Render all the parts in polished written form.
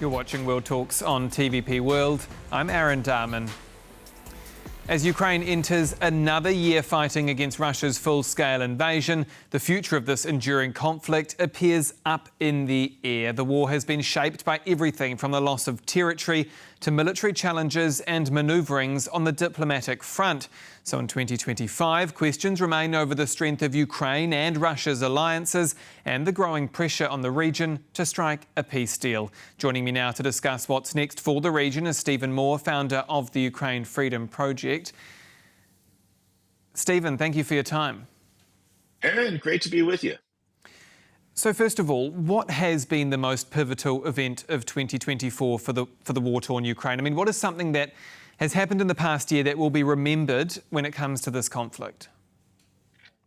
You're watching World Talks on TVP World. I'm Aaron Darman. As Ukraine enters another year fighting against Russia's full-scale invasion, the future of this enduring conflict appears up in the air. The war has been shaped by everything from the loss of territory to military challenges and manoeuvrings on the diplomatic front. So in 2025, questions remain over the strength of Ukraine and Russia's alliances and the growing pressure on the region to strike a peace deal. Joining me now to discuss what's next for the region is Stephen Moore, founder of the Ukraine Freedom Project. Stephen, thank you for your time. Aaron, great to be with you. So first of all, what has been the most pivotal event of 2024 for the war-torn Ukraine? I mean, what is something that has happened in the past year that will be remembered when it comes to this conflict?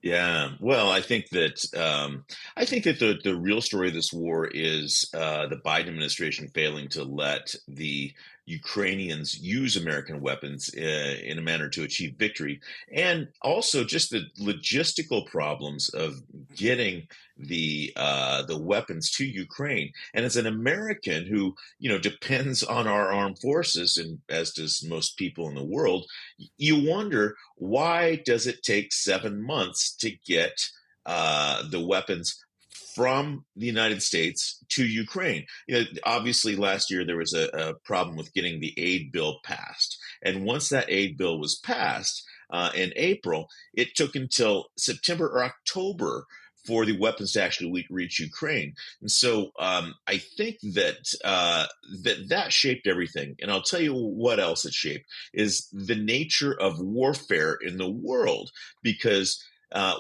Yeah, well, I think that the real story of this war is the Biden administration failing to let the Ukrainians use American weapons in a manner to achieve victory, and also just the logistical problems of getting the weapons to Ukraine. And as an American who depends on our armed forces, and as does most people in the world, you wonder, why does it take 7 months to get the weapons from the United States to Ukraine? Obviously last year there was a problem with getting the aid bill passed. And once that aid bill was passed in April, it took until September or October for the weapons to actually reach Ukraine. And so I think that that shaped everything. And I'll tell you what else it shaped is the nature of warfare in the world, because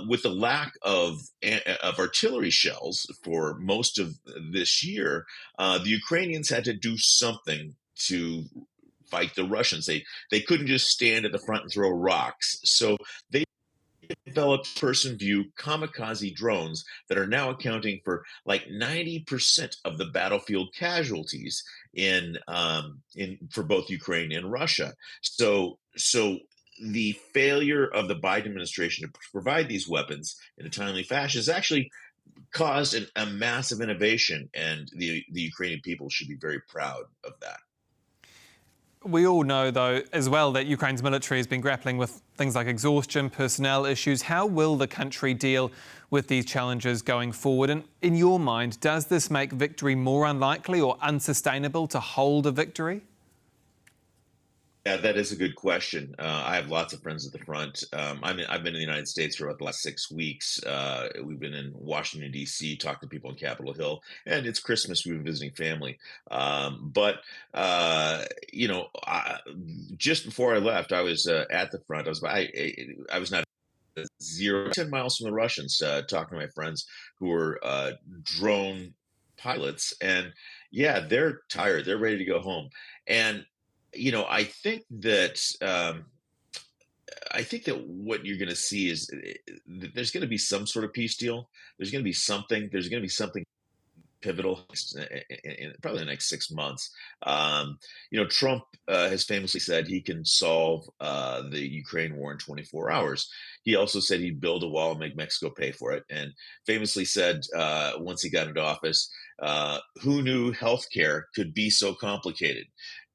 with the lack of artillery shells for most of this year, the Ukrainians had to do something to fight the Russians. They couldn't just stand at the front and throw rocks. So they developed person view kamikaze drones that are now accounting for like 90% of the battlefield casualties in for both Ukraine and Russia. So the failure of the Biden administration to provide these weapons in a timely fashion has actually caused a massive innovation, and the Ukrainian people should be very proud of that. We all know, though, as well, that Ukraine's military has been grappling with things like exhaustion, personnel issues. How will the country deal with these challenges going forward? And in your mind, does this make victory more unlikely or unsustainable to hold a victory? Yeah, that is a good question. I have lots of friends at the front. I've been in the United States for about the last 6 weeks. We've been in Washington, D.C., talking to people on Capitol Hill, and it's Christmas. We've been visiting family. Just before I left, I was at the front. I was not 10 miles from the Russians, talking to my friends who were drone pilots. And yeah, they're tired. They're ready to go home. And I think that what you're going to see is that there's going to be some sort of peace deal. There's going to be something. There's going to be something pivotal in probably the next 6 months. Trump has famously said he can solve the Ukraine war in 24 hours. He also said he'd build a wall and make Mexico pay for it, and famously said once he got into office, who knew healthcare could be so complicated?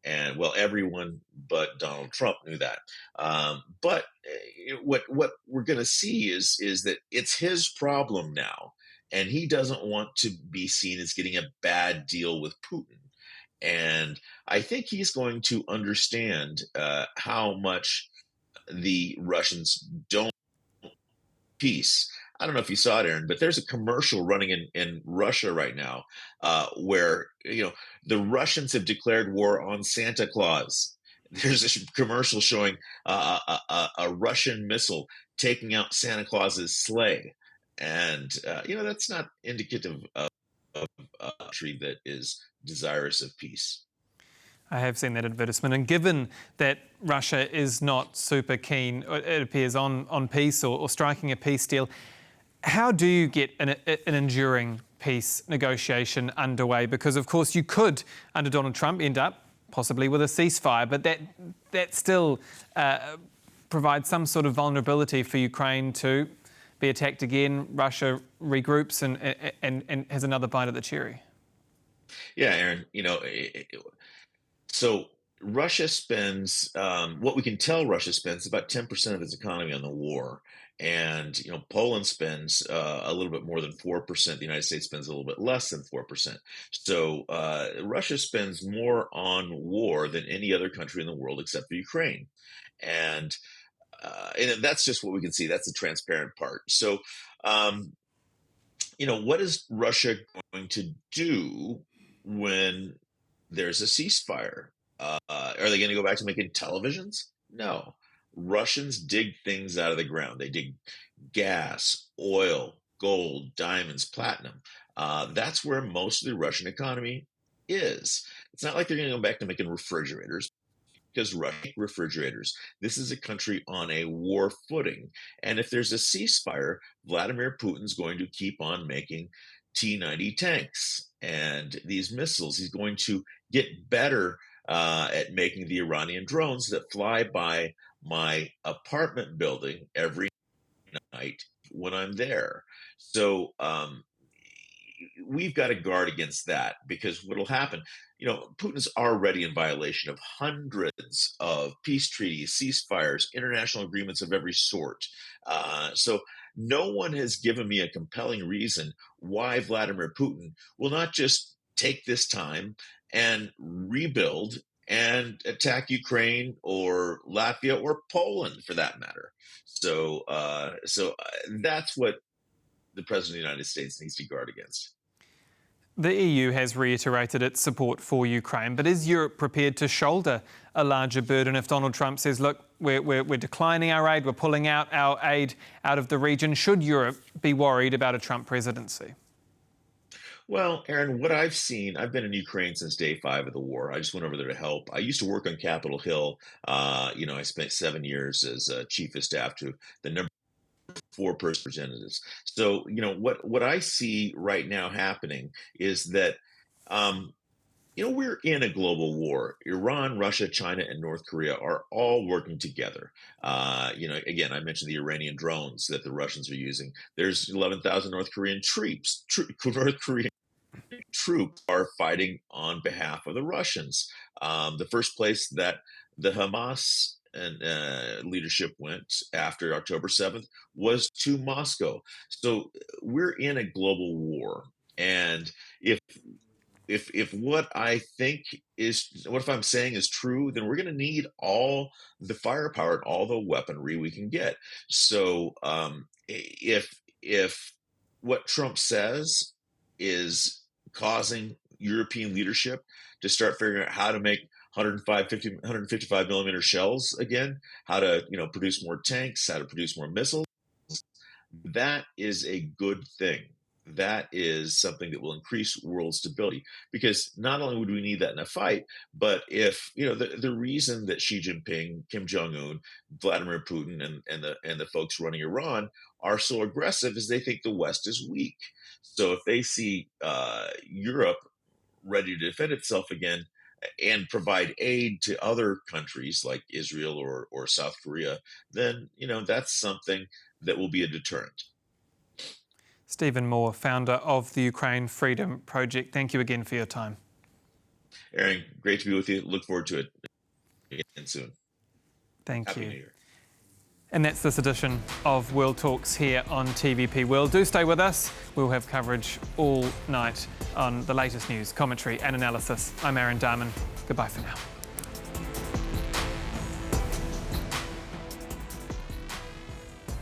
And well, everyone but Donald Trump knew that. But what we're going to see is that it's his problem now, and he doesn't want to be seen as getting a bad deal with Putin. And I think he's going to understand how much the Russians don't peace. I don't know if you saw it, Aaron, but there's a commercial running in Russia right now where the Russians have declared war on Santa Claus. There's a commercial showing a Russian missile taking out Santa Claus's sleigh, and that's not indicative of a country that is desirous of peace. I have seen that advertisement, and given that Russia is not super keen, it appears, on peace or striking a peace deal, how do you get an enduring peace negotiation underway? Because, of course, you could, under Donald Trump, end up possibly with a ceasefire, but that still provides some sort of vulnerability for Ukraine to be attacked again. Russia regroups and has another bite at the cherry. Yeah, Aaron, so Russia spends what we can tell Russia spends about 10% of its economy on the war. And Poland spends a little bit more than 4%. The United States spends a little bit less than 4%. So Russia spends more on war than any other country in the world except for Ukraine. And and that's just what we can see. That's the transparent part. So um, what is Russia going to do when there's a ceasefire? Are they going to go back to making televisions? No. Russians dig things out of the ground. They dig gas, oil, gold, diamonds, platinum. That's where most of the Russian economy is. It's not like they're going to go back to making refrigerators because Russia refrigerators. This is a country on a war footing. And if there's a ceasefire, Vladimir Putin's going to keep on making T-90 tanks and these missiles. He's going to get better at making the Iranian drones that fly by my apartment building every night when I'm there. So we've got to guard against that because what'll happen, Putin's already in violation of hundreds of peace treaties, ceasefires, international agreements of every sort. So no one has given me a compelling reason why Vladimir Putin will not just take this time and rebuild and attack Ukraine or Latvia or Poland for that matter. So that's what the president of the United States needs to guard against. The EU has reiterated its support for Ukraine, but is Europe prepared to shoulder a larger burden if Donald Trump says, look, we're declining our aid, we're pulling out our aid out of the region? Should Europe be worried about a Trump presidency? Well, Aaron, what I've seen, I've been in Ukraine since day 5 of the war. I just went over there to help. I used to work on Capitol Hill. I spent 7 years as chief of staff to the number 4 person representatives. So, what I see right now happening is that, we're in a global war. Iran, Russia, China, and North Korea are all working together. Again, I mentioned the Iranian drones that the Russians are using. There's 11,000 North Korean North Korean troops are fighting on behalf of the Russians. The first place that the Hamas and leadership went after October 7th was to Moscow. So we're in a global war, and if what I think is what if I'm saying is true, then we're going to need all the firepower and all the weaponry we can get. So if what Trump says is causing European leadership to start figuring out how to make 155 millimeter shells again, how to produce more tanks, how to produce more missiles, that is a good thing. That is something that will increase world stability because not only would we need that in a fight, but if the reason that Xi Jinping, Kim Jong Un, Vladimir Putin, and the folks running Iran are so aggressive is they think the West is weak. So if they see Europe ready to defend itself again and provide aid to other countries like Israel or South Korea, then that's something that will be a deterrent. Stephen Moore, founder of the Ukraine Freedom Project. Thank you again for your time. Aaron, great to be with you. Look forward to it again soon. Thank Happy you. New Year. And that's this edition of World Talks here on TVP World. Do stay with us. We'll have coverage all night on the latest news, commentary and analysis. I'm Aaron Darman. Goodbye for now.